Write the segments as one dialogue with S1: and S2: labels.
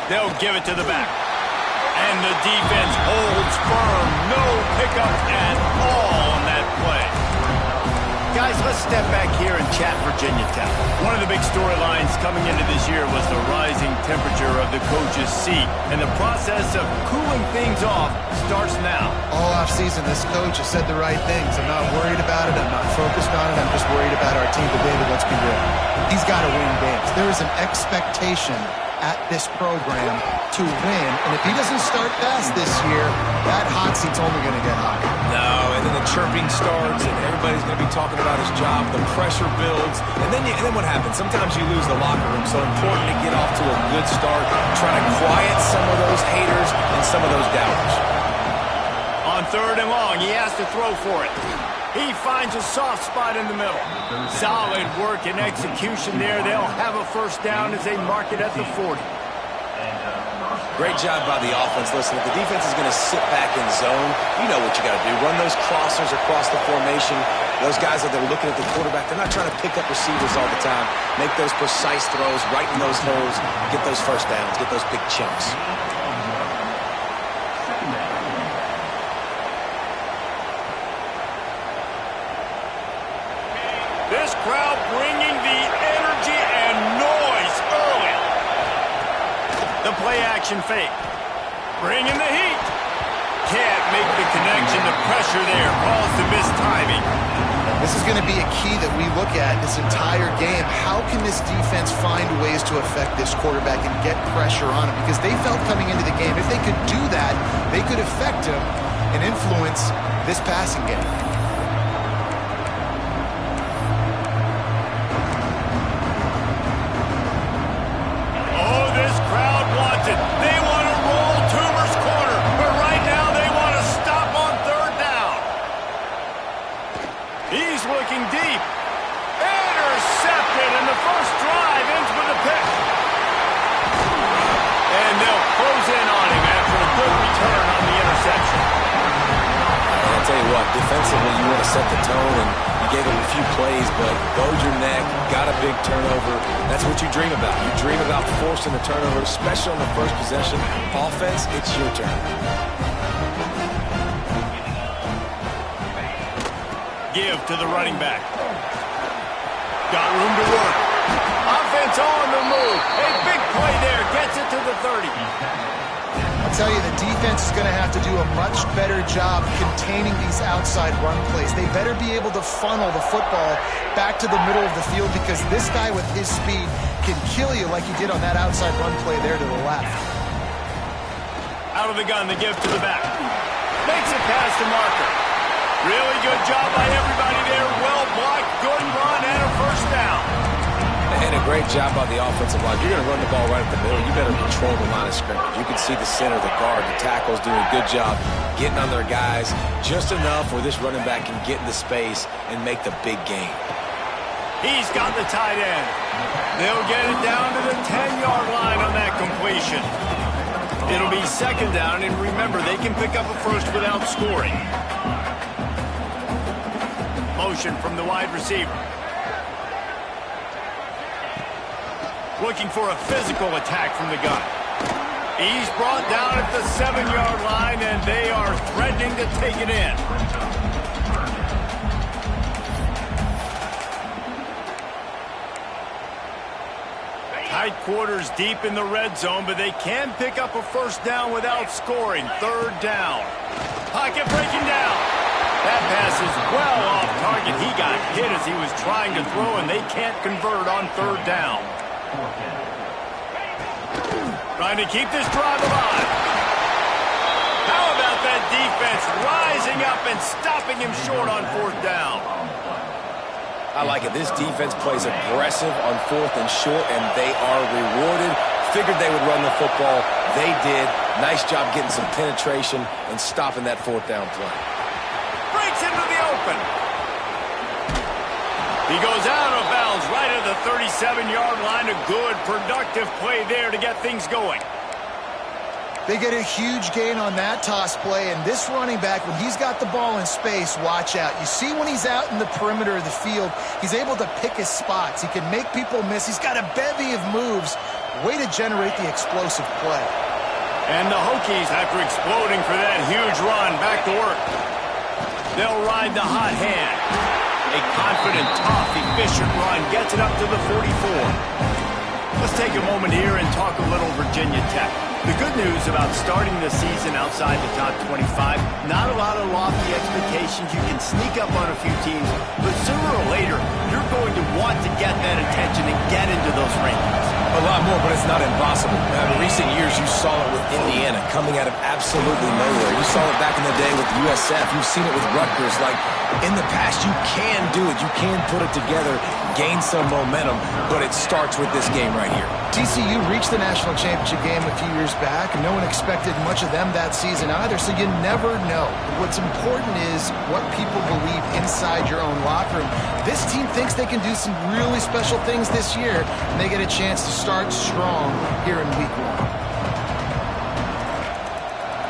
S1: They'll give it to the back. And the defense holds firm. No pickup at all on that play. Guys, let's step back here and chat Virginia Tech. One of the big storylines coming into this year was the rising temperature of the coach's seat. And the process of cooling things off starts now.
S2: All offseason, this coach has said the right things. I'm not worried about it. I'm not focused on it. I'm just worried about our team. But David, let's be real. He's got to win games. There is an expectation at this program to win. And if he doesn't start fast this year, that hot seat's only going to get hotter.
S3: No, and then the chirping starts, and everybody's going to be talking about his job. The pressure builds, and then what happens? Sometimes you lose the locker room, so important to get off to a good start, try to quiet some of those haters and some of those doubters.
S1: On 3rd and long, he has to throw for it. He finds a soft spot in the middle. Solid work and execution there. They'll have a first down as they mark it at the 40.
S3: Great job by the offense. Listen, if the defense is going to sit back in zone, you know what you got to do. Run those crossers across the formation. Those guys that are looking at the quarterback, they're not trying to pick up receivers all the time. Make those precise throws, right in those holes, get those first downs, get those big chunks.
S1: This crowd bringing the energy and noise early. The play-action fake. Bringing the heat. Can't make the connection. The pressure there calls the missed timing.
S2: This is going to be a key that we look at this entire game. How can this defense find ways to affect this quarterback and get pressure on him? Because they felt coming into the game, if they could do that, they could affect him and influence this passing game.
S1: They want to roll Toomer's corner, but right now they want to stop on 3rd down. He's looking deep. Intercepted, and the first drive ends with a pick. And they'll close in on him after a good return on the interception.
S3: I'll tell you what, defensively you want to set the tone, and you gave him a few plays, but bowed your neck, got a big turnover. That's what you dream about. You dream about forcing the turnover, especially on the first possession. Offense, it's your turn.
S1: Give to the running back. Got room to work. Offense on the move. A big play there. Gets it to the 30.
S2: I'll tell you, the defense is going to have to do a much better job containing these outside run plays. They better be able to funnel the football back to the middle of the field, because this guy with his speed can kill you like he did on that outside run play there to the left.
S1: Out of the gun, the give to the back. Makes it past the marker. Really good job by everybody there. Well blocked, good run, and a first down.
S3: And a great job by the offensive line. You're going to run the ball right at the middle. You better control the line of scrimmage. You can see the center, the guard, the tackles doing a good job getting on their guys just enough where this running back can get into space and make the big game.
S1: He's got the tight end. They'll get it down to the 10-yard line on that completion. It'll be 2nd down, and remember, they can pick up a first without scoring. Motion from the wide receiver. Looking for a physical attack from the gun. He's brought down at the 7-yard line, and they are threatening to take it in. Tight quarters deep in the red zone, but they can pick up a first down without scoring. 3rd down. Pocket breaking down. That pass is well off target. He got hit as he was trying to throw, and they can't convert on 3rd down. Trying to keep this drive alive. How about that defense rising up and stopping him short on 4th down?
S3: I like it. This defense plays aggressive on 4th and short, and they are rewarded. Figured they would run the football. They did. Nice job getting some penetration and stopping that 4th down play.
S1: Breaks into the open. He goes out of bounds right at the 37-yard line. A good, productive play there to get things going.
S2: They get a huge gain on that toss play, and this running back, when he's got the ball in space, watch out. You see when he's out in the perimeter of the field, he's able to pick his spots. He can make people miss. He's got a bevy of moves Way to generate the explosive play.
S1: And the Hokies, after exploding for that huge run, back to work. They'll ride the hot hand. A confident, tough, efficient run gets it up to the 44. Let's take a moment here and talk a little Virginia Tech. The good news about starting the season outside the top 25, not a lot of lofty expectations. You can sneak up on a few teams, but sooner or later, you're going to want to get that attention and get into those rankings.
S3: A lot more, but it's not impossible. In recent years, you saw it with Indiana coming out of absolutely nowhere. You saw it back in the day with USF. You've seen it with Rutgers. Like, in the past, you can do it. You can put it together, gain some momentum, but it starts with this game right here.
S2: TCU reached the national championship game a few years back, and no one expected much of them that season either, so you never know. What's important is what people believe inside your own locker room. This team thinks they can do some really special things this year, and they get a chance to start strong here in week 1.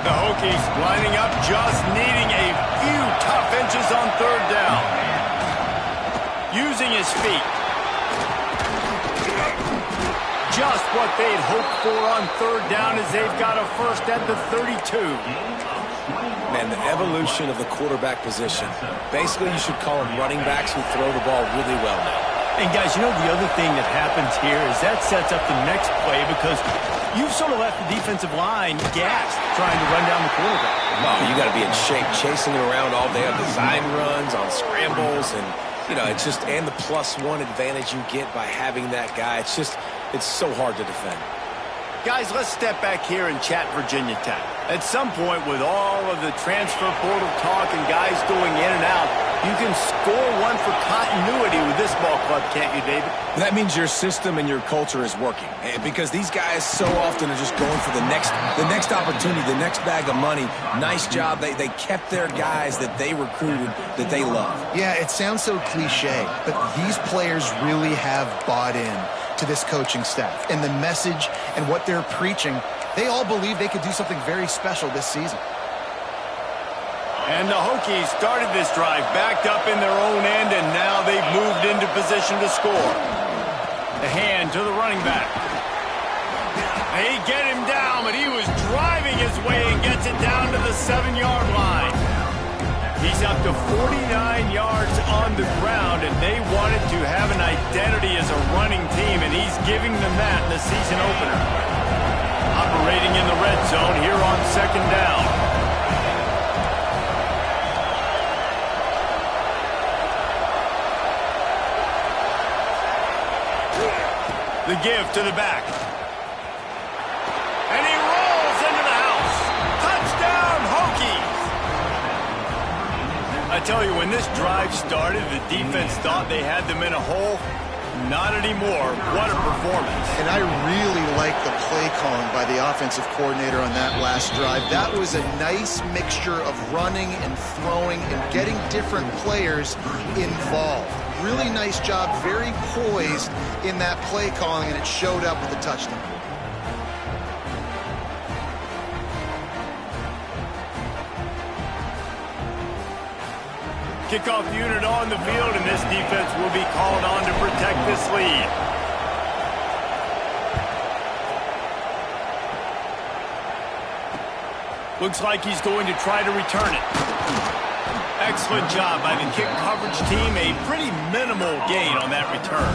S1: The Hokies lining up, just needing a few tough inches on third down. Using his feet. Just what they'd hoped for on third down as they've got a first at the 32.
S3: Man, the evolution of the quarterback position. Basically, you should call them running backs who throw the ball really well now.
S1: And guys, you know the other thing that happens here is that sets up the next play because you've sort of left the defensive line gassed trying to run down the quarterback.
S3: Oh, you got to be in shape, chasing it around all day on design runs, on scrambles, and it's just, and the +1 advantage you get by having that guy. It's so hard to defend.
S1: Guys, let's step back here and chat Virginia Tech. At some point, with all of the transfer portal talk and guys going in and out, you can score one for continuity with this ball club, can't you, David?
S3: That means your system and your culture is working. Because these guys so often are just going for the next opportunity, the next bag of money. Nice job. They kept their guys that they recruited, that they love.
S2: Yeah, it sounds so cliche, but these players really have bought in to this coaching staff and the message and what they're preaching. They all believe they could do something very special this season.
S1: And the Hokies started this drive backed up in their own end, and now they've moved into position to score. The hand to the running back. They get him down, but he was driving his way and gets it down to the 7-yard line. He's up to 49 yards on the ground, and they wanted to have an identity as a running team, and he's giving them that in the season opener. Operating in the red zone here on second down. The give to the back. And he rolls into the house. Touchdown, Hokies! I tell you, when this drive started, the defense thought they had them in a hole. Not anymore. What a performance.
S2: And I really like the play calling by the offensive coordinator on that last drive. That was a nice mixture of running and throwing and getting different players involved. Really nice job, very poised in that play calling, and it showed up with the touchdown.
S1: Kickoff unit on the field, and this defense will be called on to protect this lead. Looks like he's going to try to return it. Excellent job by the kick coverage team. A pretty minimal gain on that return.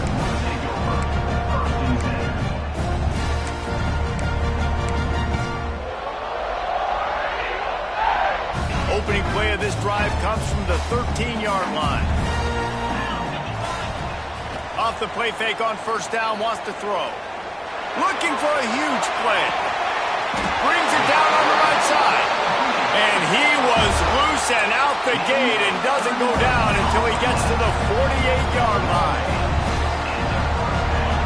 S1: Opening play of this drive comes from the 13-yard line. Off the play fake on first down, wants to throw. Looking for a huge play. Brings it down on the right side. And he was loose and out the gate and doesn't go down until he gets to the 48-yard line.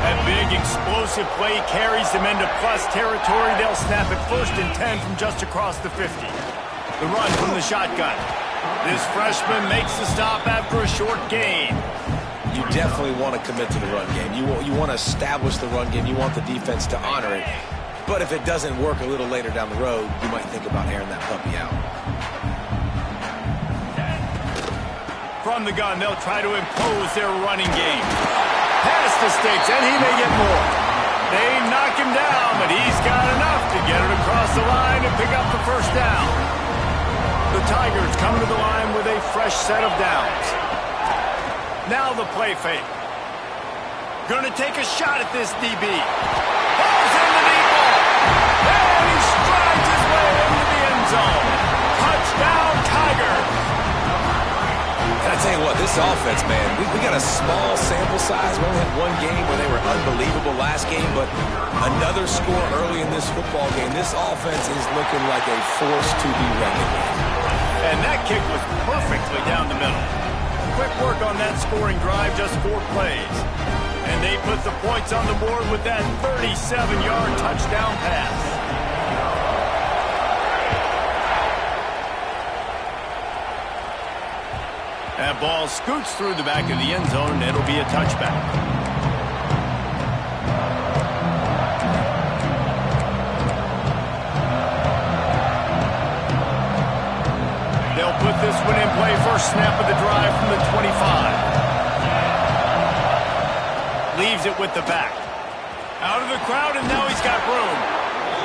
S1: That big explosive play carries them into plus territory. They'll snap it 1st and 10 from just across the 50. The run from the shotgun. This freshman makes the stop after a short gain.
S3: You definitely want to commit to the run game. You want to establish the run game. You want the defense to honor it. But if it doesn't work a little later down the road, you might think about airing that puppy out.
S1: From the gun, they'll try to impose their running game. Pass the sticks, and he may get more. They knock him first down. The Tigers come to the line with a fresh set of downs. Now the play fake. Gonna take a shot at this DB. Falls in the deep ball. And he strides his way into the end zone. Touchdown, Tigers.
S3: And I tell you what, this offense, man, we got a small sample size. We only had one game where they were unbelievable last game, but another score early in this football game. This offense is looking like a force to be reckoned with.
S1: And that kick was perfectly down the middle. Quick work on that scoring drive, just 4 plays. And they put the points on the board with that 37-yard touchdown pass. That ball scoots through the back of the end zone. It'll be a touchback. They'll put this one in play. First snap of the drive from the 25. Leaves it with the back. Out of the crowd, and now he's got room.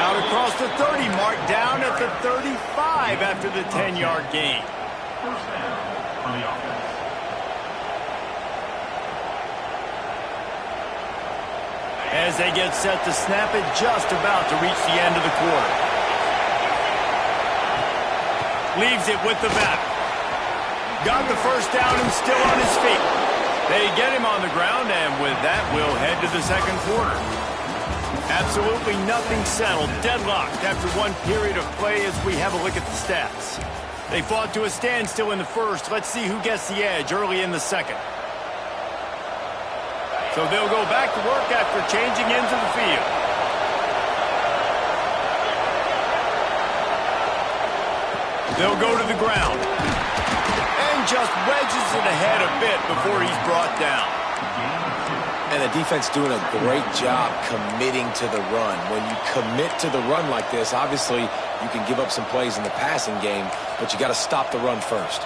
S1: Out across the 30 mark, down at the 35 after the 10-yard gain.
S4: First down on the offense.
S1: As they get set to snap it, just about to reach the end of the quarter. Leaves it with the back. Got the first down and still on his feet. They get him on the ground, and with that, we'll head to the second quarter. Absolutely nothing settled, deadlocked after one period of play as we have a look at the stats. They fought to a standstill in the first. Let's see who gets the edge early in the second. So they'll go back to work after changing into the field. They'll go to the ground. And just wedges it ahead a bit before he's brought down.
S3: And the defense doing a great job committing to the run. When you commit to the run like this, obviously you can give up some plays in the passing game, but you got to stop the run first.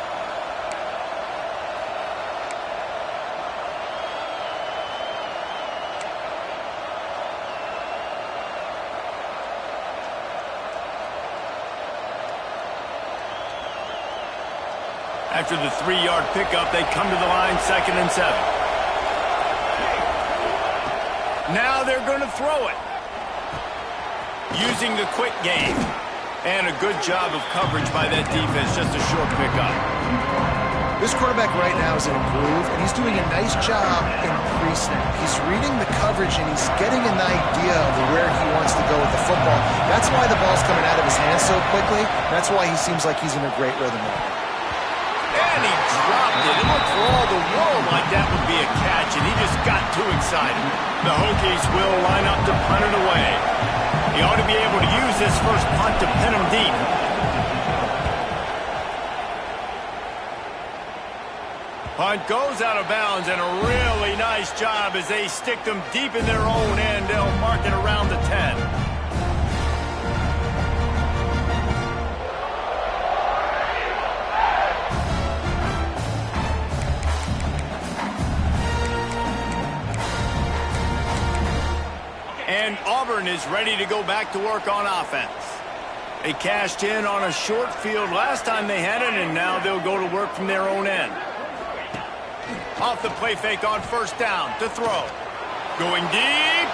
S1: After the 3-yard pickup, they come to the line, 2nd and 7. Now they're going to throw it. Using the quick game. And a good job of coverage by that defense, just a short pickup.
S2: This quarterback right now is in a groove, and he's doing a nice job in pre-snap. He's reading the coverage, and he's getting an idea of where he wants to go with the football. That's why the ball's coming out of his hands so quickly. That's why he seems like he's in a great rhythm right now.
S1: And he dropped it. It looked for all the world like that would be a catch, and he just got too excited. The Hokies will line up to punt it away. He ought to be able to use this first punt to pin him deep. Punt goes out of bounds, and a really nice job as they stick them deep in their own end. They'll mark it around the 10. And Auburn is ready to go back to work on offense. They cashed in on a short field last time they had it, and now they'll go to work from their own end. Off the play fake on first down to throw. Going deep.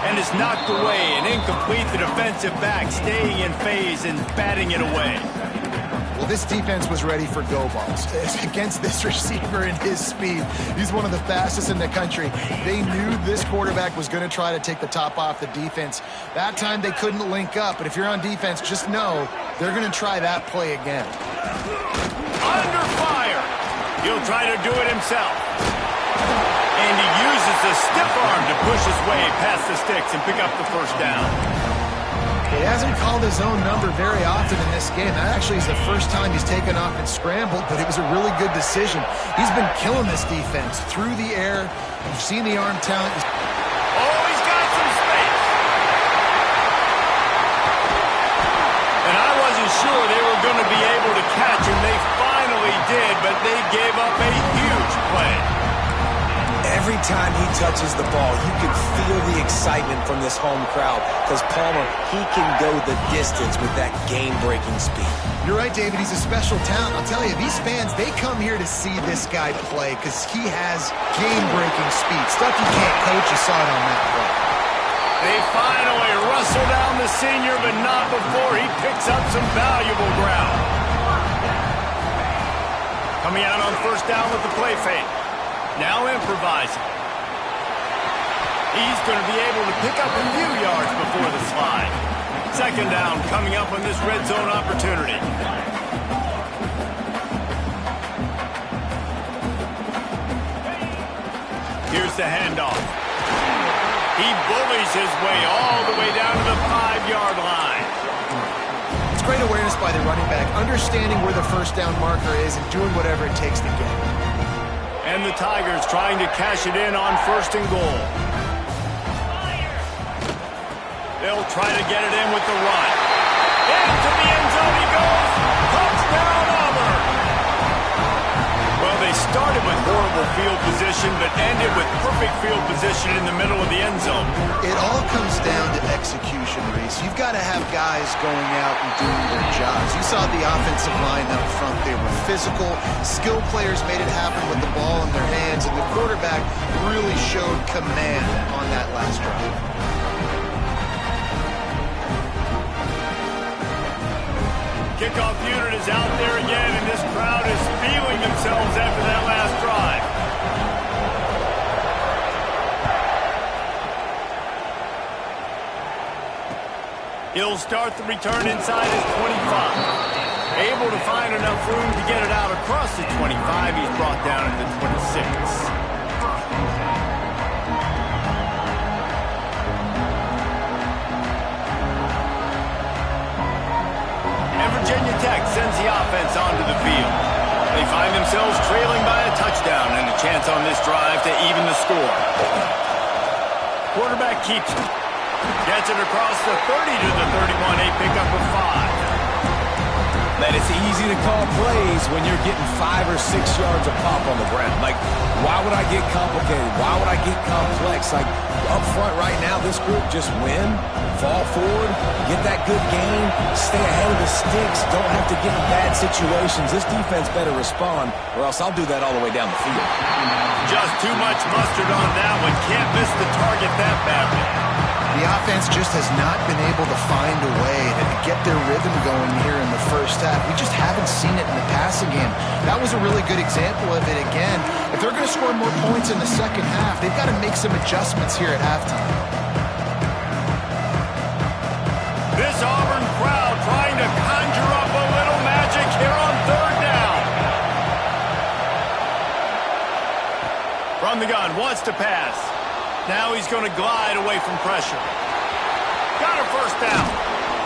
S1: And it's knocked away and incomplete. The defensive back staying in phase and batting it away.
S2: Well, this defense was ready for go balls. Against this receiver and his speed, he's one of the fastest in the country. They knew this quarterback was going to try to take the top off the defense. That time they couldn't link up, but if you're on defense, just know they're going to try that play again.
S1: Under fire. He'll try to do it himself. And he uses the stiff arm to push his way past the sticks and pick up the first down.
S2: He hasn't called his own number very often in this game. That actually is the first time he's taken off and scrambled, but it was a really good decision. He's been killing this defense through the air. You've seen the arm talent.
S1: Oh, he's got some space. And I wasn't sure they were going to be able to catch him. They finally did, but they gave up a huge play.
S3: Every time he touches the ball, you can feel the excitement from this home crowd because Palmer, he can go the distance with that game-breaking speed.
S2: You're right, David. He's a special talent. I'll tell you, these fans, they come here to see this guy play because he has game-breaking speed. Stuff you can't coach. You saw it on that play.
S1: They finally wrestle down the senior, but not before he picks up some valuable ground. Coming out on first down with the play fake. Now improvising. He's going to be able to pick up a few yards before the slide. Second down coming up on this red zone opportunity. Here's the handoff. He bullies his way all the way down to the 5-yard line.
S2: It's great awareness by the running back, understanding where the first down marker is and doing whatever it takes to get it.
S1: And the Tigers trying to cash it in on first and goal. They'll try to get it in with the run. Into the end zone he goes. Touchdown, Auburn. Well, they started with horrible field position, but ended with perfect field position in the middle of the end zone.
S2: It all comes down to execution, Reese. You've got to have guys going out and doing their jobs. You saw the offensive line up front. They were physical. Skill players made it happen with the ball in their hands, and the quarterback really showed command on that last drive.
S1: Kickoff unit is out there again, and this crowd is feeling themselves after that last drive. He'll start the return inside his 25. Able to find enough room to get it out across the 25. He's brought down at the 26. Virginia Tech sends the offense onto the field. They find themselves trailing by a touchdown and a chance on this drive to even the score. Quarterback keeps it. Gets it across the 30 to the 31, a pickup of 5.
S3: Man, it's easy to call plays when you're getting 5 or 6 yards of pop on the ground. Like, why would I get complicated? Why would I get complex? Like, up front right now, this group just win, fall forward, get that good game, stay ahead of the sticks, don't have to get in bad situations. This defense better respond, or else I'll do that all the way down the field.
S1: Just too much mustard on that one. Can't miss the target that badly.
S2: The offense just has not been able to find a way to get their rhythm going here in the first half. We just haven't seen it in the passing game. That was a really good example of it again. If they're going to score more points in the second half, they've got to make some adjustments here at halftime.
S1: This Auburn crowd trying to conjure up a little magic here on third down. From the gun, wants to pass. Now he's going to glide away from pressure. Got a first down.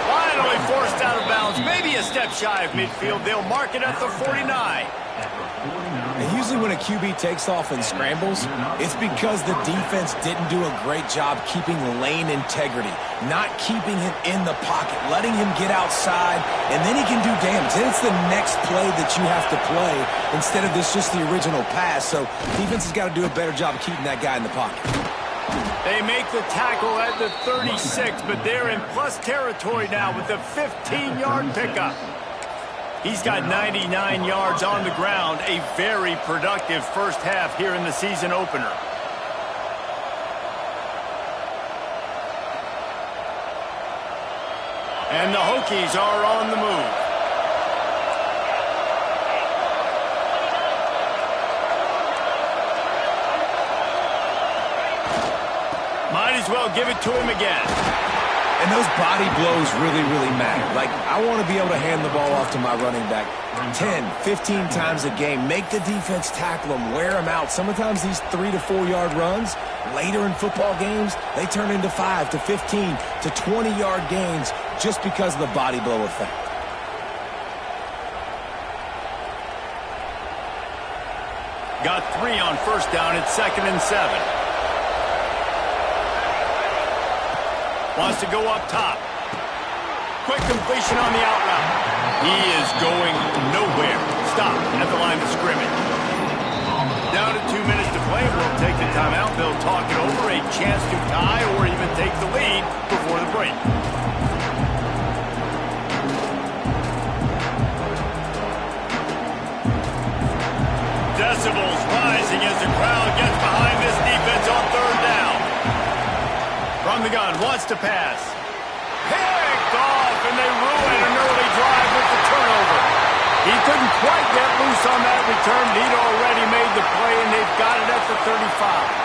S1: Finally forced out of bounds. Maybe a step shy of midfield. They'll mark it at the 49.
S3: And usually when a QB takes off and scrambles, it's because the defense didn't do a great job keeping lane integrity, not keeping him in the pocket, letting him get outside, and then he can do damage. Then it's the next play that you have to play instead of just the original pass. So defense has got to do a better job of keeping that guy in the pocket.
S1: They make the tackle at the 36, but they're in plus territory now with a 15-yard pickup. He's got 99 yards on the ground, a very productive first half here in the season opener. And the Hokies are on the move. Might as well give it to him again.
S3: And those body blows really, really matter. Like, I want to be able to hand the ball off to my running back 10, 15 times a game. Make the defense tackle them, wear them out. Sometimes these 3 to 4 yard runs, later in football games, they turn into 5 to 15 to 20 yard gains just because of the body blow effect.
S1: Got 3 on first down. It's 2nd and 7. Wants to go up top. Quick completion on the out route. He is going nowhere. Stop at the line of scrimmage. Down to 2 minutes to play. We'll take the timeout. They'll talk it over. A chance to tie or even take the lead before the break. Decibels rising as the crowd gets behind this defense on third down. From the gun, wants to pass. Picked off, and they ruin an early drive with the turnover. He couldn't quite get loose on that return. He'd already made the play, and they've got it at the 35.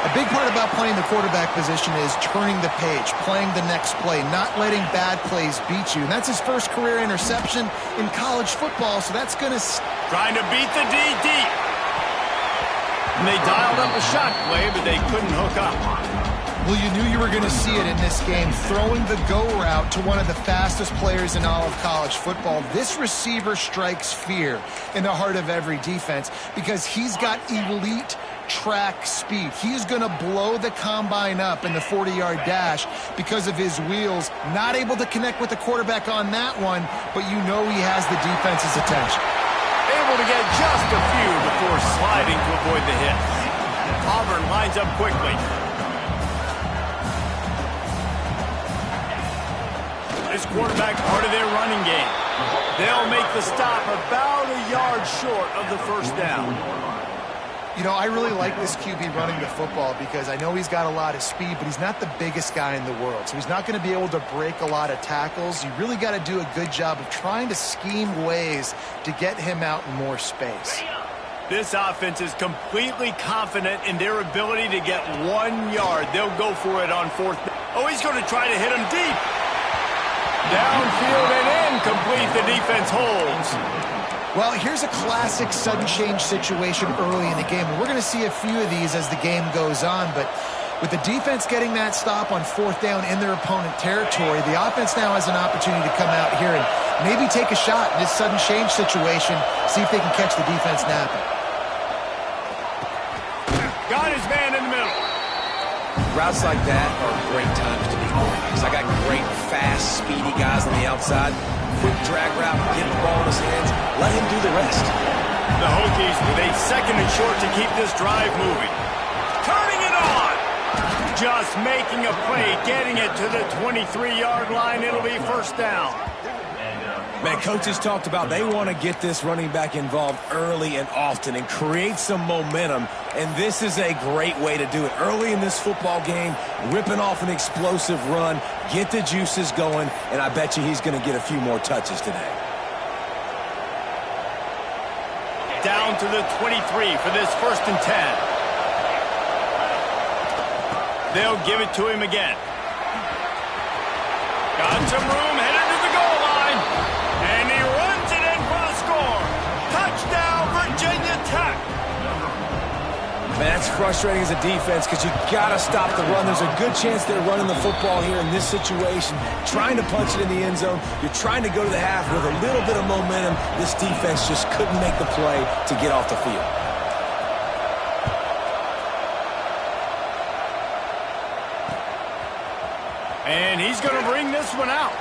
S2: A big part about playing the quarterback position is turning the page, playing the next play, not letting bad plays beat you. And that's his first career interception in college football, so that's going to...
S1: Trying to beat the D deep. And they dialed up a shot play, but they couldn't hook up.
S2: Well, you knew you were going to see it in this game, throwing the go route to one of the fastest players in all of college football. This receiver strikes fear in the heart of every defense because he's got elite track speed. He's going to blow the combine up in the 40-yard dash because of his wheels. Not able to connect with the quarterback on that one, but you know he has the defense's attention.
S1: Able to get just a few before sliding to avoid the hit. Auburn lines up quickly. This quarterback part of their running game. They'll make the stop about a yard short of the first down.
S2: You know, I really like this QB running the football because I know he's got a lot of speed, but he's not the biggest guy in the world. So he's not going to be able to break a lot of tackles. You really got to do a good job of trying to scheme ways to get him out in more space.
S1: This offense is completely confident in their ability to get 1 yard. They'll go for it on fourth. Oh, he's going to try to hit him deep. Downfield and incomplete. The defense holds.
S2: Well, here's a classic sudden change situation early in the game. We're going to see a few of these as the game goes on, but with the defense getting that stop on fourth down in their opponent territory, the offense now has an opportunity to come out here and maybe take a shot in this sudden change situation, see if they can catch the defense napping.
S1: Got his man in the middle.
S3: Routes like that are great times to be quarterbacks. I got great, fast, speedy guys on the outside. Quick drag route, get the ball in his hands, let him do the rest.
S1: The Hokies with a second and short to keep this drive moving. Turning it on! Just making a play, getting it to the 23-yard line. It'll be first down.
S3: Man, coaches talked about they want to get this running back involved early and often and create some momentum, and this is a great way to do it. Early in this football game, ripping off an explosive run, get the juices going, and I bet you he's going to get a few more touches today.
S1: Down to the 23 for this first and 10. They'll give it to him again. Got some room, headed to the goal line. And he runs it in for the score. Touchdown, Virginia Tech.
S3: Man, that's frustrating as a defense because you got to stop the run. There's a good chance they're running the football here in this situation, trying to punch it in the end zone. You're trying to go to the half with a little bit of momentum. This defense just couldn't make the play to get off the field.
S1: And he's going to bring this one out.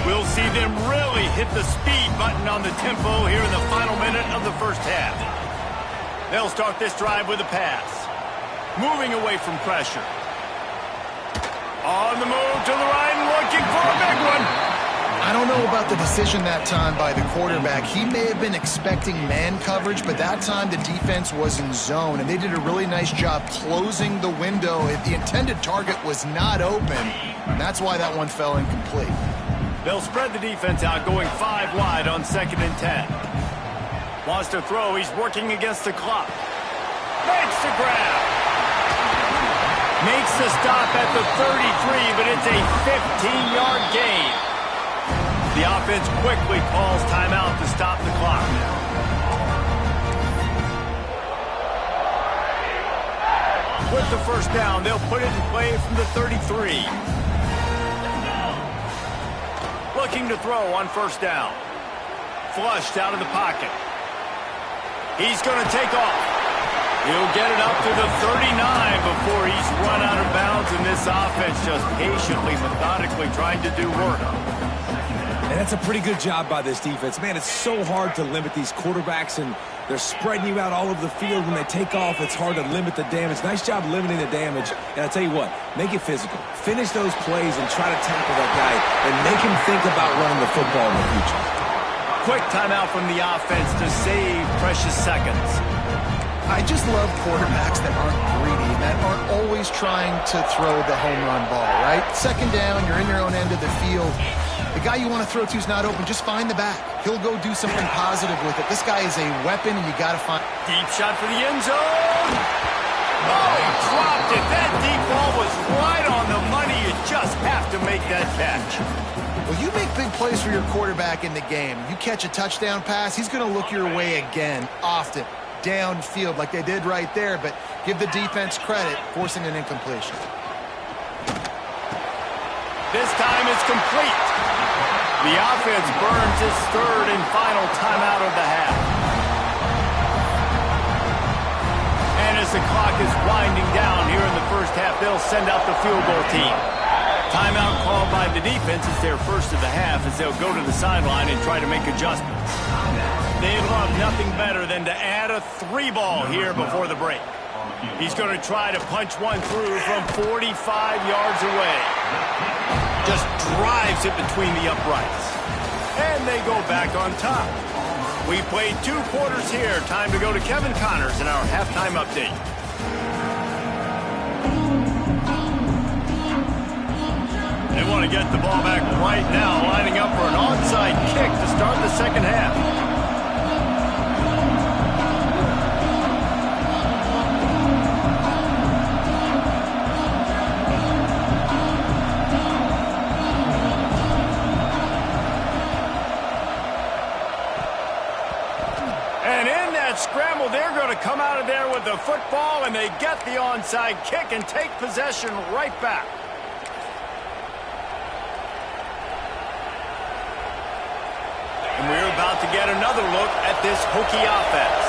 S1: We'll see them really hit the speed button on the tempo here in the final minute of the first half. They'll start this drive with a pass. Moving away from pressure. On the move to the right and looking for a big one.
S2: I don't know about the decision that time by the quarterback. He may have been expecting man coverage, but that time the defense was in zone, and they did a really nice job closing the window. The intended target was not open, and that's why that one fell incomplete.
S1: They'll spread the defense out, going 5 wide on 2nd and 10. Wants to throw. He's working against the clock. Makes the grab. Makes the stop at the 33, but it's a 15-yard gain. The offense quickly calls timeout to stop the clock. With the first down, they'll put it in play from the 33. Looking to throw on first down. Flushed out of the pocket. He's going to take off. He'll get it up to the 39 before he's run out of bounds, and this offense just patiently, methodically trying to do work.
S3: And that's a pretty good job by this defense. Man, it's so hard to limit these quarterbacks, and they're spreading you out all over the field. When they take off, it's hard to limit the damage. Nice job limiting the damage. And I tell you what, make it physical. Finish those plays and try to tackle that guy and make him think about running the football in the future.
S1: Quick timeout from the offense to save precious seconds.
S2: I just love quarterbacks that aren't greedy, that aren't always trying to throw the home run ball, right? Second down, you're in your own end of the field. The guy you want to throw to is not open. Just find the back. He'll go do something positive with it. This guy is a weapon, and you got to find...
S1: Deep shot for the end zone. Oh, he dropped it. That deep ball was right on the money. You just have to make that catch.
S2: Well, you make big plays for your quarterback in the game. You catch a touchdown pass, he's going to look your way again, often, downfield, like they did right there. But give the defense credit, forcing an incompletion.
S1: This time it's complete. The offense burns its third and final timeout of the half. And as the clock is winding down here in the first half, they'll send out the field goal team. Timeout called by the defense is their first of the half as they'll go to the sideline and try to make adjustments. They love nothing better than to add a 3-ball here before the break. He's going to try to punch one through from 45 yards away. Just drives it between the uprights. And they go back on top. We played 2 quarters here. Time to go to Kevin Connors in our halftime update. They want to get the ball back right now, lining up for an onside kick to start the second half. Scramble, they're going to come out of there with the football, and they get the onside kick and take possession right back. And we're about to get another look at this Hokie offense.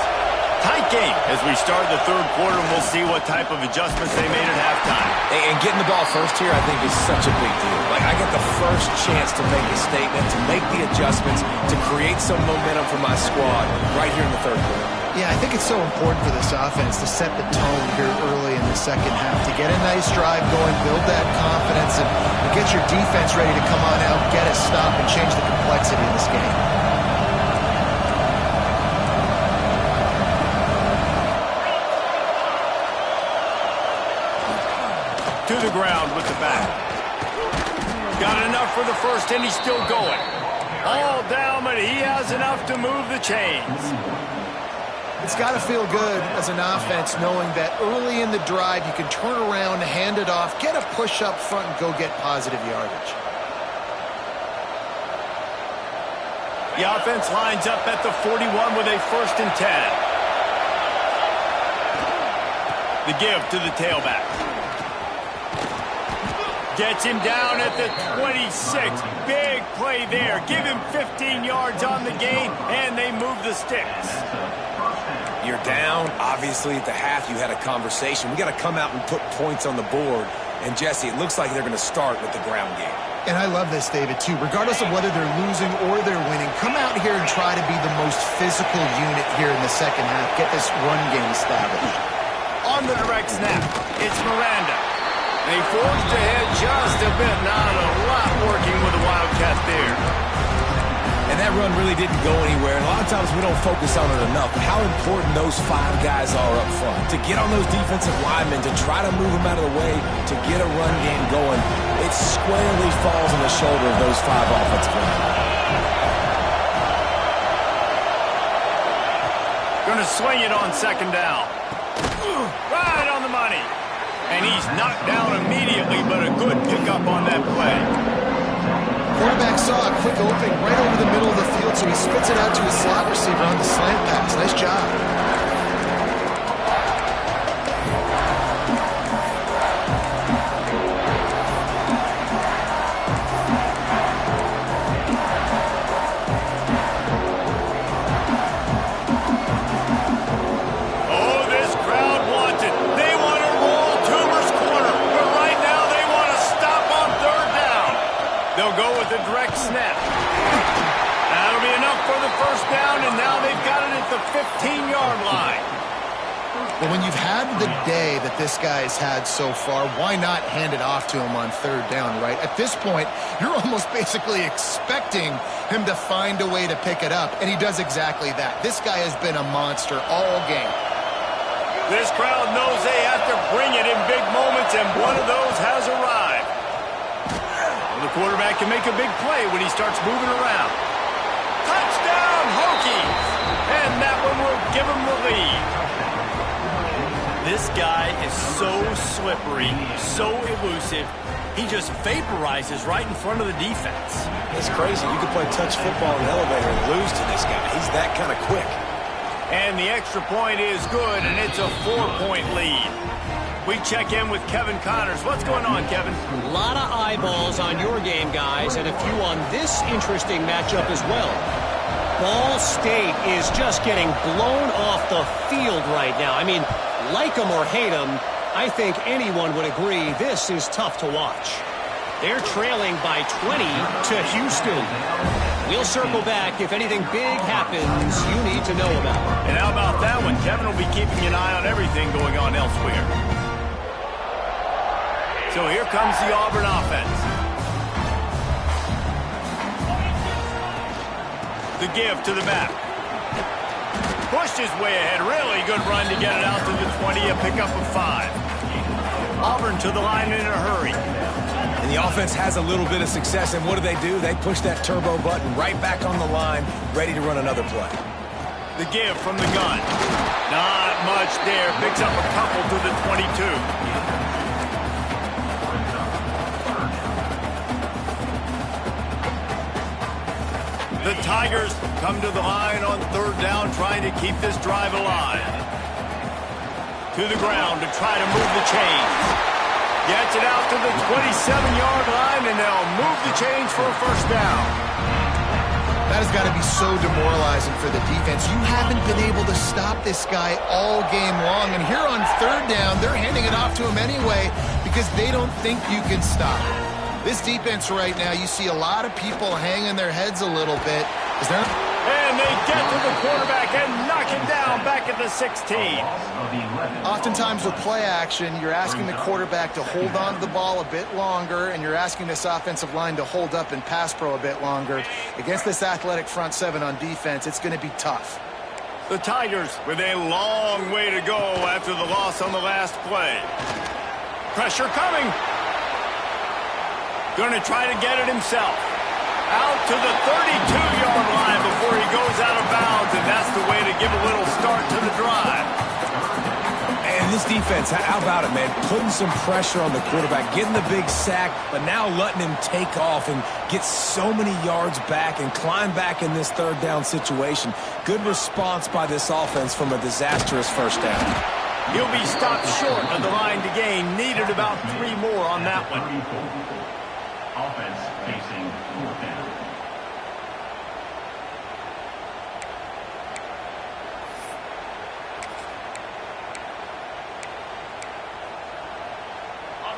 S1: Tight game as we start the third quarter, and we'll see what type of adjustments they made at halftime.
S3: And getting the ball first here, I think, is such a big deal. Like, I get the first chance to make a statement, to make the adjustments, to create some momentum for my squad right here in the third quarter.
S2: Yeah, I think it's so important for this offense to set the tone here early in the second half, to get a nice drive going, build that confidence, and get your defense ready to come on out, get a stop, and change the complexity of this game.
S1: To the ground with the back. Got enough for the first, and he's still going. All down, but he has enough to move the chains.
S2: It's got to feel good as an offense knowing that early in the drive you can turn around, hand it off, get a push up front, and go get positive yardage.
S1: The offense lines up at the 41 with a 1st and 10. The give to the tailback. Gets him down at the 26. Big play there. Give him 15 yards on the gain, and they move the sticks.
S3: You're down. Obviously, at the half, you had a conversation. We got to come out and put points on the board. And, Jesse, it looks like they're going to start with the ground game.
S2: And I love this, David, too. Regardless of whether they're losing or they're winning, come out here and try to be the most physical unit here in the second half. Get this run game established.
S1: On the direct snap, it's Miranda. They forced ahead just a bit. Not a lot working with the Wildcat there.
S3: And that run really didn't go anywhere. And a lot of times we don't focus on it enough. But how important those 5 guys are up front. To get on those defensive linemen, to try to move them out of the way, to get a run game going. It squarely falls on the shoulder of those 5 offensive linemen.
S1: Going to swing it on 2nd down. Right on the money. And he's knocked down immediately, but a good pickup on that play.
S2: Quarterback saw a quick opening right over the middle of the field, so he spits it out to his slot receiver on the slant pass. Nice job.
S1: Oh, this crowd They'll go with a direct snap. That'll be enough for the first down, and now they've got it at the 15-yard line.
S2: Well, when you've had the day that this guy's had so far, why not hand it off to him on third down, right? At this point, you're almost basically expecting him to find a way to pick it up, and he does exactly that. This guy has been a monster all game.
S1: This crowd knows they have to bring it in big moments, and one of those has arrived. Well, the quarterback can make a big play when he starts moving around. Touchdown, Hokies! And that one will give him the lead. This guy is so slippery, so elusive. He just vaporizes right in front of the defense.
S3: It's crazy. You could play touch football in the elevator and lose to this guy. He's that kind of quick.
S1: And the extra point is good, and it's a 4-point lead. We check in with Kevin Connors. What's going on, Kevin?
S5: A lot of eyeballs on your game, guys, and a few on this interesting matchup as well. Ball State is just getting blown off the field right now. I mean, like them or hate them, I think anyone would agree this is tough to watch. They're trailing by 20 to Houston. We'll circle back if anything big happens you need to know about.
S1: And how about that one? Kevin will be keeping an eye on everything going on elsewhere. So here comes the Auburn offense. The give to the back. Pushed his way ahead. Really good run to get it out to the 20. A pickup of 5. Auburn to the line in a hurry.
S3: And the offense has a little bit of success, and what do? They push that turbo button right back on the line, ready to run another play.
S1: The give from the gun. Not much there. Picks up a couple to the 22. The Tigers come to the line on third down, trying to keep this drive alive. To the ground to try to move the chains. Gets it out to the 27-yard line, and they'll move the chains for a first down.
S2: That has got to be so demoralizing for the defense. You haven't been able to stop this guy all game long, and here on third down, they're handing it off to him anyway because they don't think you can stop it. This defense right now, you see a lot of people hanging their heads a little bit.
S1: And they get to the quarterback and knock him down back at the 16.
S2: Oftentimes with play action, you're asking the quarterback to hold on to the ball a bit longer, and you're asking this offensive line to hold up and pass pro a bit longer. Against this athletic front seven on defense, it's going to be tough.
S1: The Tigers with a long way to go after the loss on the last play. Pressure coming. Going to try to get it himself. Out to the 32-yard line before he goes out of bounds, and that's the way to give a little start to the drive.
S3: And this defense, how about it, man? Putting some pressure on the quarterback, getting the big sack, but now letting him take off and get so many yards back and climb back in this third down situation. Good response by this offense from a disastrous first down.
S1: He'll be stopped short of the line to gain. Needed about 3 more on that one.
S4: Offense facing fourth down.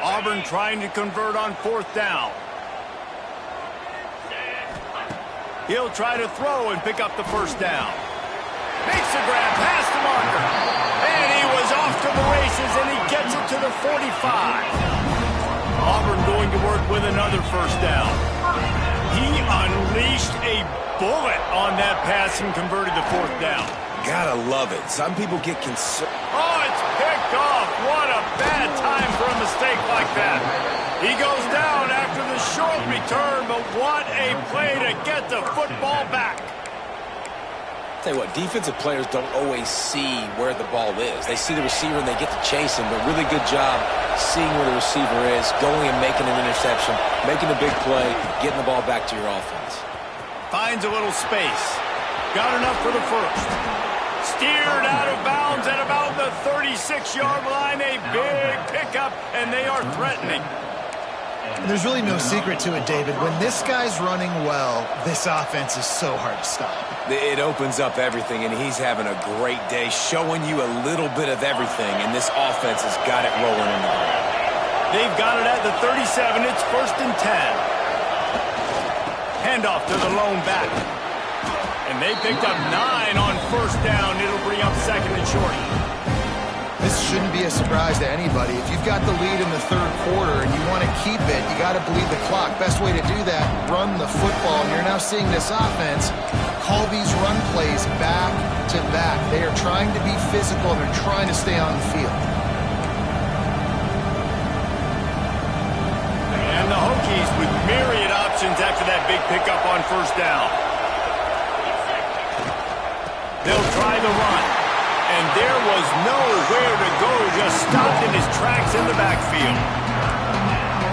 S1: Auburn trying to convert on fourth down. He'll try to throw and pick up the first down. Makes the grab past the marker. And he was off to the races, and he gets it to the 45. Auburn going to work with another first down. He unleashed a bullet on that pass and converted the fourth down.
S3: Gotta love it. Some people get concerned.
S1: Oh, it's picked off. What a bad time for a mistake like that. He goes down after the short return, but what a play to get the football back.
S3: Tell you what, defensive players don't always see where the ball is. They see the receiver and they get to chase him, but really good job seeing where the receiver is, going and making an interception, making a big play, getting the ball back to your offense.
S1: Finds a little space. Got enough for the first. Steered out of bounds at about the 36-yard line. A big pickup, and they are threatening.
S2: There's really no secret to it, David. When this guy's running well, this offense is so hard to stop.
S3: It opens up everything, and he's having a great day, showing you a little bit of everything, and this offense has got it rolling in the ground.
S1: They've got it at the 37. It's 1st and 10. Handoff to the lone back. And they picked up 9 on first down. It'll bring up second and short.
S2: This shouldn't be a surprise to anybody. If you've got the lead in the third quarter and you want to keep it, you got to bleed the clock. Best way to do that, run the football. And you're now seeing this offense call these run plays back to back. They are trying to be physical and they're trying to stay on the field.
S1: And the Hokies with myriad options after that big pickup on first down. They'll try the run. And there was nowhere to go, just stopped in his tracks in the backfield.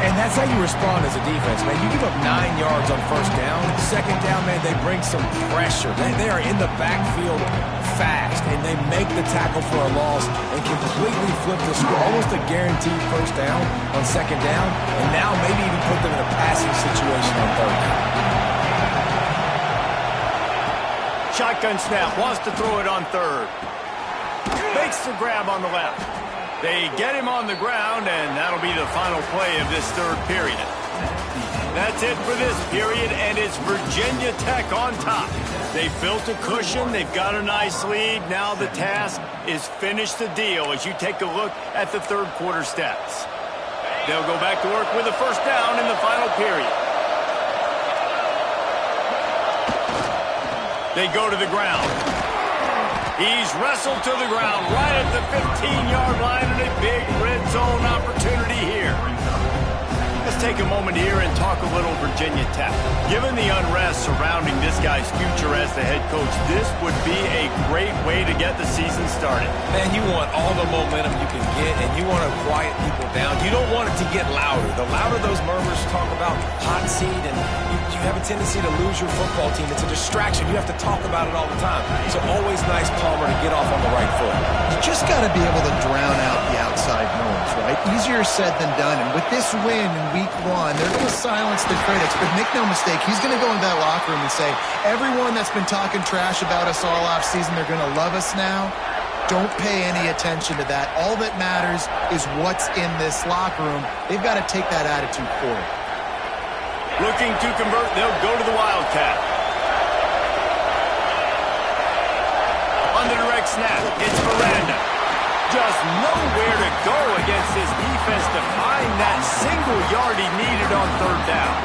S3: And that's how you respond as a defense, man. You give up 9 yards on first down. Second down, man, they bring some pressure. They are in the backfield fast, and they make the tackle for a loss and completely flip the score. Almost a guaranteed first down on second down, and now maybe even put them in a passing situation on third down.
S1: Shotgun snap, wants to throw it on third. Makes the grab on the left. They get him on the ground, and that'll be the final play of this third period. That's it for this period, and it's Virginia Tech on top. They've built a cushion. They've got a nice lead. Now the task is finish the deal as you take a look at the third quarter stats. They'll go back to work with a first down in the final period. They go to the ground. He's wrestled to the ground right at the 15-yard line, and a big red zone opportunity here. Let's take a moment here and talk a little Virginia Tech. Given the unrest surrounding this guy's future as the head coach, this would be a great way to get the season started.
S3: Man, you want all the momentum you can get, and you want to quiet people down. You don't want it to get louder. The louder those murmurs talk about hot seat, and you have a tendency to lose your football team. It's a distraction. You have to talk about it all the time. So always nice, Palmer, to get off on the right foot.
S2: You just got to be able to drown out the outside noise, right? Easier said than done. And with this win in week 1, they're going to silence the critics. But make no mistake, he's going to go into that locker room and say, everyone that's been talking trash about us all offseason, they're going to love us now. Don't pay any attention to that. All that matters is what's in this locker room. They've got to take that attitude forward.
S1: Looking to convert, they'll go to the Wildcat. On the direct snap, it's Miranda. Just nowhere to go against his defense to find that single yard he needed on third down.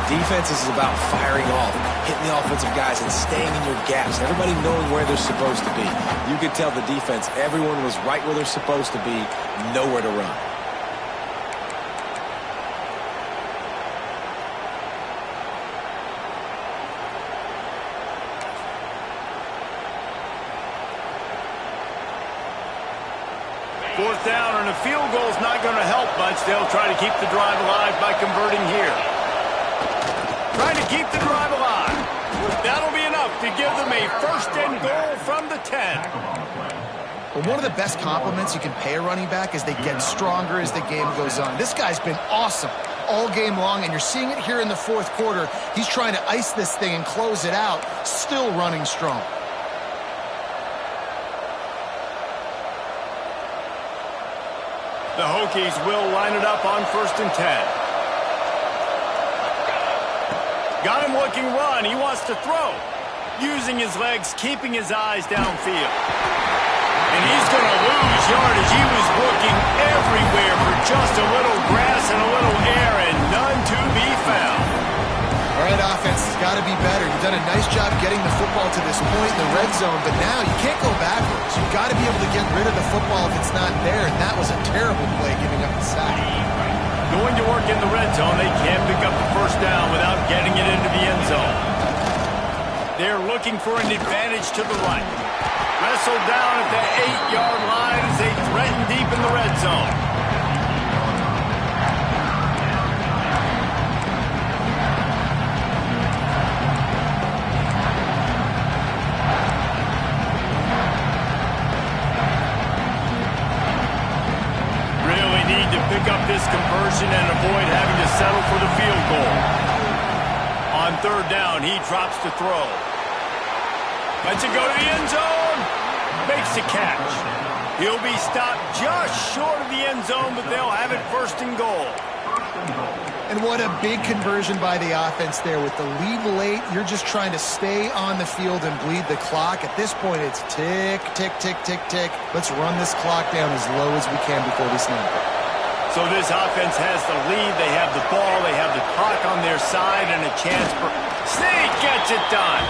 S3: Defense is about firing off, hitting the offensive guys, and staying in your gaps. Everybody knowing where they're supposed to be. You could tell the defense, everyone was right where they're supposed to be, nowhere to run.
S1: Fourth down, and a field goal is not going to help much. They'll try to keep the drive alive by converting here. Trying to keep the drive alive. That'll be enough to give them a first and goal from the 10.
S2: Well, one of the best compliments you can pay a running back is they get stronger as the game goes on. This guy's been awesome all game long, and you're seeing it here in the fourth quarter. He's trying to ice this thing and close it out, still running strong.
S1: The Hokies will line it up on first and 10. Got him looking run. He wants to throw. Using his legs, keeping his eyes downfield. And he's going to lose yardage. He was looking everywhere for just a little grass and a little air, and none to be found.
S2: All right, offense has got to be better. You've done a nice job getting the football to this point in the red zone, but now you can't go backwards. You've got to be able to get rid of the football if it's not there, and that was a terrible play giving up the sack.
S1: Going to work in the red zone, they can't pick up the first down without getting it into the end zone. They're looking for an advantage to the right. Wrestled down at the 8-yard line as they threaten deep in the red zone. Pick up this conversion and avoid having to settle for the field goal. On third down, he drops to throw. Lets it go to the end zone. Makes the catch. He'll be stopped just short of the end zone, but they'll have it first and goal.
S2: And what a big conversion by the offense there. With the lead late, you're just trying to stay on the field and bleed the clock. At this point, it's tick, tick, tick, tick, tick. Let's run this clock down as low as we can before we snap it.
S1: So this offense has the lead. They have the ball. They have the clock on their side and a chance for... Sneak gets it done.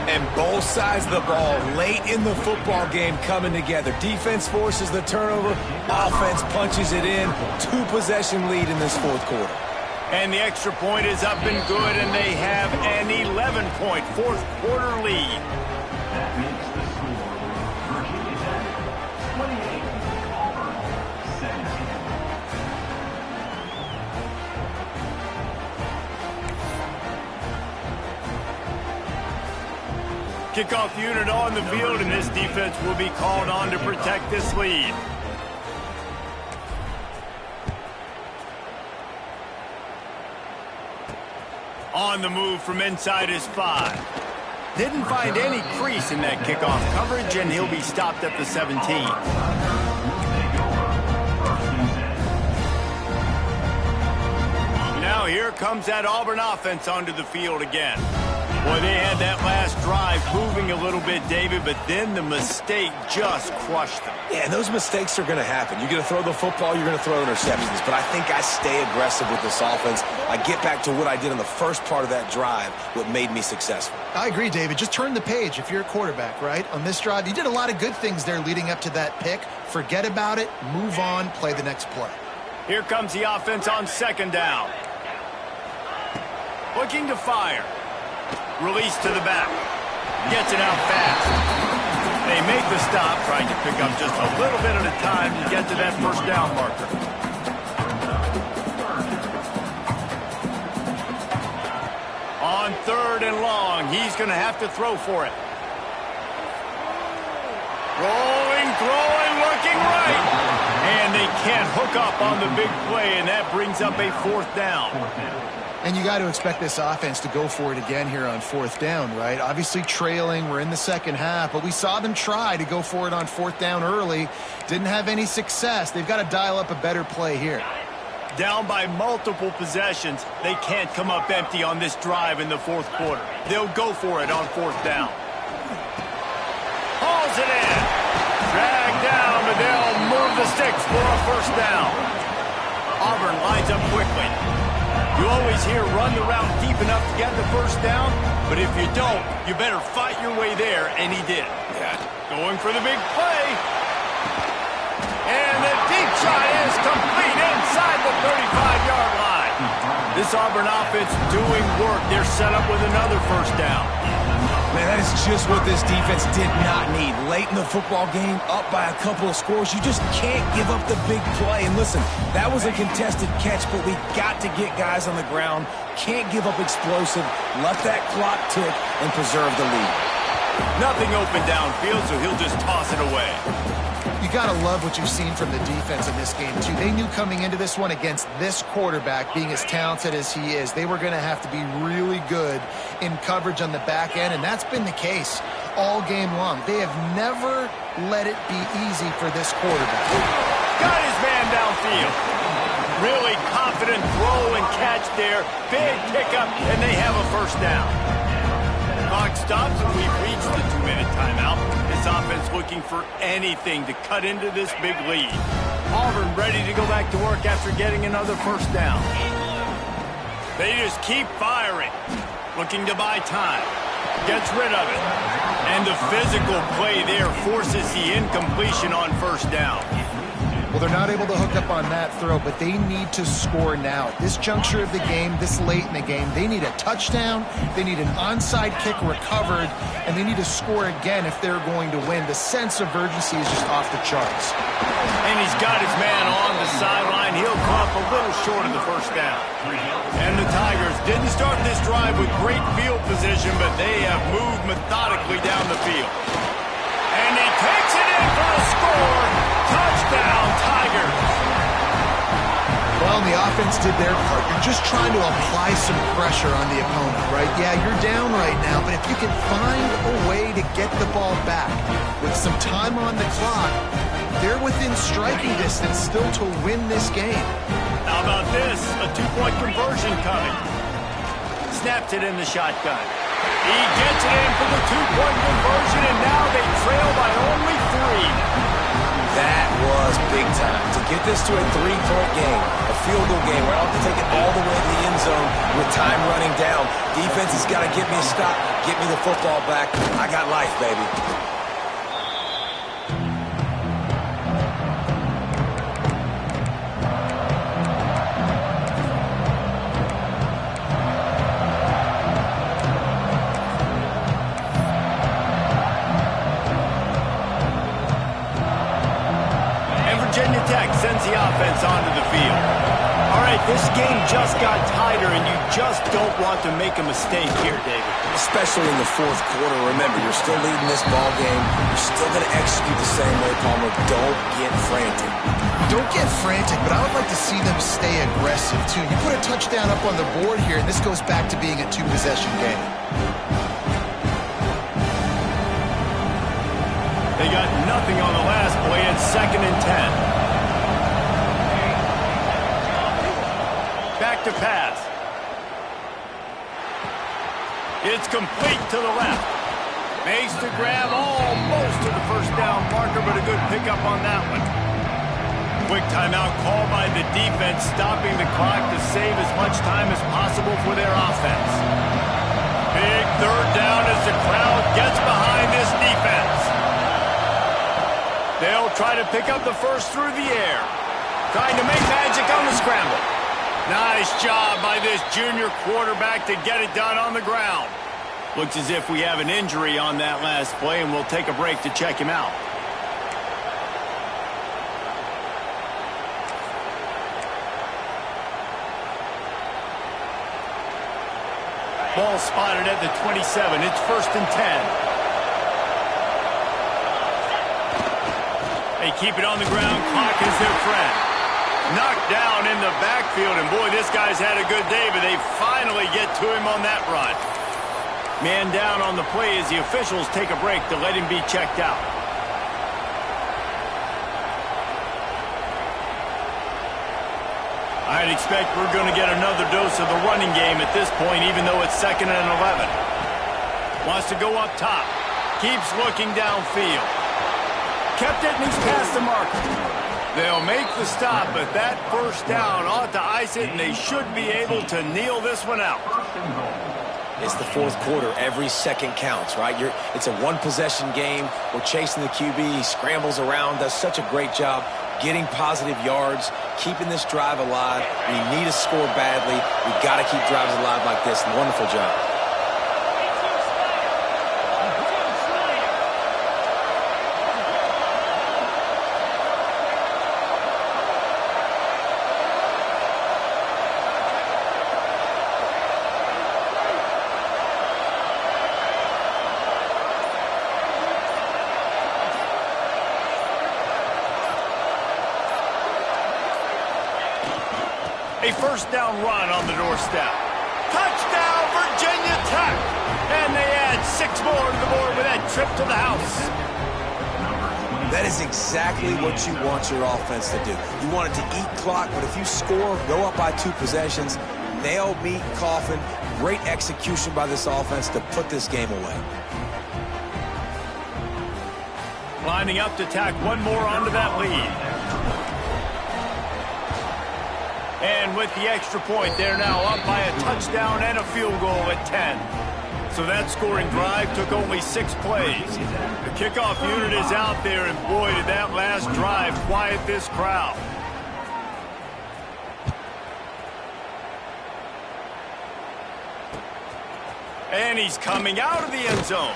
S3: And both sides of the ball late in the football game coming together. Defense forces the turnover. Offense punches it in. 2-possession lead in this fourth quarter.
S1: And the extra point is up and good, and they have an 11-point fourth quarter lead.
S4: That makes the score Virginia Tech 28, Auburn 17.
S1: Kickoff unit on the field, and this defense will be called on to protect this lead. On the move from inside his 5. Didn't find any crease in that kickoff coverage, and he'll be stopped at the 17. Now here comes that Auburn offense onto the field again. Boy, they had that last drive moving a little bit, David, but then the mistake just crushed them.
S3: Yeah, and those mistakes are going to happen. You're going to throw the football, you're going to throw interceptions. But I think I stay aggressive with this offense. I get back to what I did on the first part of that drive, what made me successful.
S2: I agree, David. Just turn the page if you're a quarterback, right? On this drive, you did a lot of good things there leading up to that pick. Forget about it, move on, play the next play.
S1: Here comes the offense on second down. Looking to fire. Release to the back. Gets it out fast. They make the stop, trying to pick up just a little bit at a time to get to that first down marker. On third and long, he's going to have to throw for it. Rolling, throwing, looking right. And they can't hook up on the big play, and that brings up a fourth down.
S2: And you got to expect this offense to go for it again here on fourth down, right? Obviously trailing, we're in the second half, but we saw them try to go for it on fourth down early. Didn't have any success. They've got to dial up a better play here.
S1: Down by multiple possessions, they can't come up empty on this drive in the fourth quarter. They'll go for it on fourth down. Hauls it in. Dragged down, but they'll move the sticks for a first down. Auburn lines up quickly. You always hear run the route deep enough to get the first down, but if you don't, you better fight your way there, and he did.
S3: Yeah.
S1: Going for the big play. And the deep shot is complete inside the 35-yard line. This Auburn offense doing work. They're set up with another first down.
S3: Man, that is just what this defense did not need. Late in the football game, up by a couple of scores, you just can't give up the big play. And listen, that was a contested catch, but we got to get guys on the ground. Can't give up explosive. Let that clock tick and preserve the lead.
S1: Nothing open downfield, so he'll just toss it away.
S2: You got to love what you've seen from the defense in this game, too. They knew coming into this one against this quarterback, being as talented as he is, they were going to have to be really good in coverage on the back end, and that's been the case all game long. They have never let it be easy for this quarterback.
S1: Got his man downfield. Really confident throw and catch there. Big pickup, and they have a first down. Clock stops, and we've reached the 2-minute timeout. This offense looking for anything to cut into this big lead. Auburn ready to go back to work after getting another first down. They just keep firing, looking to buy time. Gets rid of it. And the physical play there forces the incompletion on first down.
S2: Well, they're not able to hook up on that throw, but they need to score now. At this juncture of the game, this late in the game, they need a touchdown, they need an onside kick recovered, and they need to score again if they're going to win. The sense of urgency is just off the charts.
S1: And he's got his man on the sideline. He'll come up a little short of the first down. And the Tigers didn't start this drive with great field position, but they have moved methodically down the field. And he takes it in for a score. Touchdown, Tigers.
S2: Well, the offense did their part. You're just trying to apply some pressure on the opponent, right? Yeah, you're down right now, but if you can find a way to get the ball back with some time on the clock, They're within striking distance still to win this game.
S1: How about this? A two-point conversion coming. Snaps it in the shotgun. He gets it in for the two-point conversion, and now they trail by only 3.
S3: That was big time. To get this to a 3-point game, a field goal game, where I have to take it all the way to the end zone with time running down. Defense has got to get me a stop, get me the football back. I got life, baby.
S1: Virginia Tech sends the offense onto the field. All right, this game just got tighter, and you just don't want to make a mistake here, David.
S3: Especially in the fourth quarter. Remember, you're still leading this ball game. You're still going to execute the same way, Palmer. Don't get frantic.
S2: Don't get frantic, but I would like to see them stay aggressive, too. You put a touchdown up on the board here, and this goes back to being a two-possession game.
S1: They got nothing on the last play. It's 2nd and 10. Back to pass. It's complete to the left. Makes the grab almost to the first down marker, but a good pickup on that one. Quick timeout called by the defense, stopping the clock to save as much time as possible for their offense. Big third down as the crowd gets behind this defense. They'll try to pick up the first through the air. Trying to make magic on the scramble. Nice job by this junior quarterback to get it done on the ground. Looks as if we have an injury on that last play, and we'll take a break to check him out. Ball spotted at the 27. It's 1st and 10. They keep it on the ground. Clock is their friend. Knocked down in the backfield, and boy, this guy's had a good day, but they finally get to him on that run. Man down on the play as the officials take a break to let him be checked out. I'd expect we're going to get another dose of the running game at this point, even though it's 2nd and 11. Wants to go up top. Keeps looking downfield. Kept it, and he's past the marker. They'll make the stop, but that first down ought to ice it, and they should be able to kneel this one out.
S3: It's the fourth quarter. Every second counts, right? It's a one-possession game. We're chasing the QB. He scrambles around, does such a great job getting positive yards, keeping this drive alive. We need a score badly. We've got to keep drives alive like this. Wonderful job.
S1: A first down run on the doorstep. Touchdown, Virginia Tech! And they add 6 more to the board with that trip to the house.
S3: That is exactly what you want your offense to do. You want it to eat clock, but if you score, go up by 2 possessions, nail, meet, coffin. Great execution by this offense to put this game away.
S1: Lining up to tack one more onto that lead. And with the extra point, they're now up by a touchdown and a field goal at 10. So that scoring drive took only 6 plays. The kickoff unit is out there, and boy, did that last drive quiet this crowd. And he's coming out of the end zone.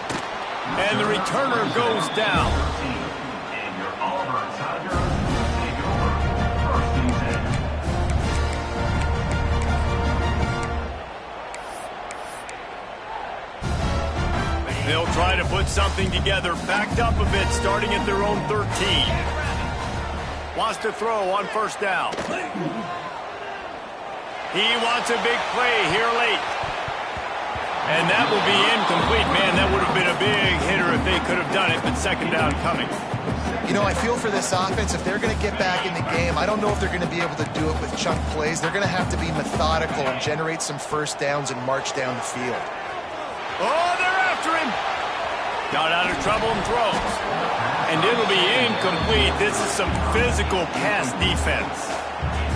S1: And the returner goes down. They'll try to put something together, backed up a bit, starting at their own 13. Wants to throw on first down. He wants a big play here late. And that will be incomplete. Man, that would have been a big hitter if they could have done it, but second down coming.
S2: You You know, I feel for this offense, if they're going to get back in the game, I don't know if they're going to be able to do it with chunk plays. They're going to have to be methodical and generate some first downs and march down the field.
S1: Oh, they're after him. Got out of trouble and throws. And it'll be incomplete. This is some physical pass defense.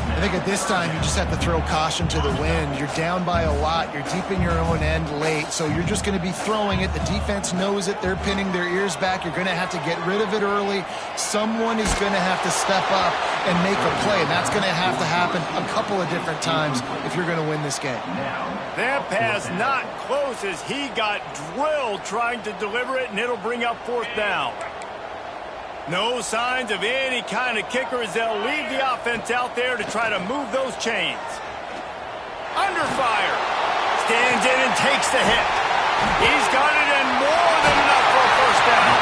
S2: I think at this time, you just have to throw caution to the wind. You're down by a lot. You're deep in your own end late, so you're just going to be throwing it. The defense knows it. They're pinning their ears back. You're going to have to get rid of it early. Someone is going to have to step up and make a play, and that's going to have to happen a couple of different times if you're going to win this game.
S1: That pass not close as he got drilled trying to deliver it, and it'll bring up fourth down. No signs of any kind of kicker as they'll leave the offense out there to try to move those chains. Under fire. Stands in and takes the hit. He's got it and more than enough for a first down.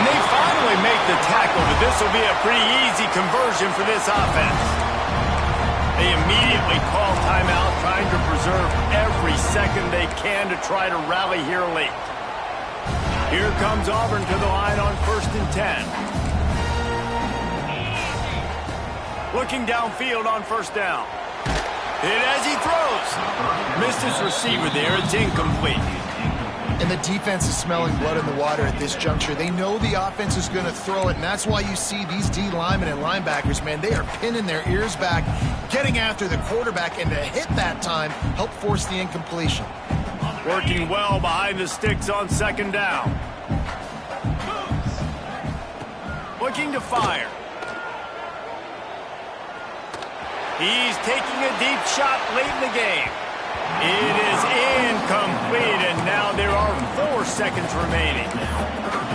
S1: And they finally make the tackle, but this will be a pretty easy conversion for this offense. They immediately call timeout, trying to preserve every second they can to try to rally here late. Here comes Auburn to the line on 1st and 10. Looking downfield on first down. Hit as he throws. Missed his receiver there. It's incomplete.
S2: And the defense is smelling blood in the water at this juncture. They know the offense is going to throw it, and that's why you see these D linemen and linebackers, man, they are pinning their ears back, getting after the quarterback, and to hit that time, help force the incompletion.
S1: Working well behind the sticks on second down. Looking to fire. He's taking a deep shot late in the game. It is incomplete, and now there are 4 seconds remaining.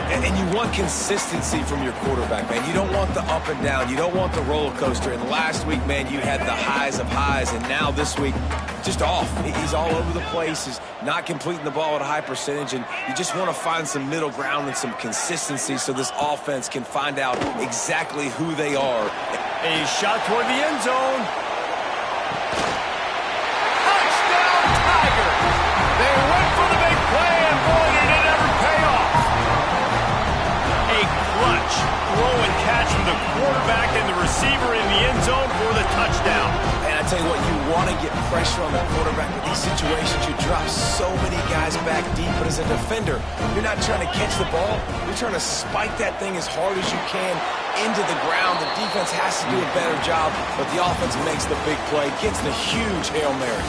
S3: And you want consistency from your quarterback, man. You don't want the up and down. You don't want the roller coaster. And last week, man, you had the highs of highs, and now this week, just off. He's all over the place. He's not completing the ball at a high percentage, and you just want to find some middle ground and some consistency so this offense can find out exactly who they are.
S1: A shot toward the end zone. Touchdown, Tigers! They went for the big play, and boy, did it ever pay off. A clutch throw and catch from the quarterback and the receiver in the end zone for the touchdown.
S3: And I tell you what, you want to get pressure on the quarterback. In these situations, you drop so many guys back deep, but as a defender, you're not trying to catch the ball. You're trying to spike that thing as hard as you can into the ground. The defense has to do a better job, but the offense makes the big play, gets the huge Hail Mary.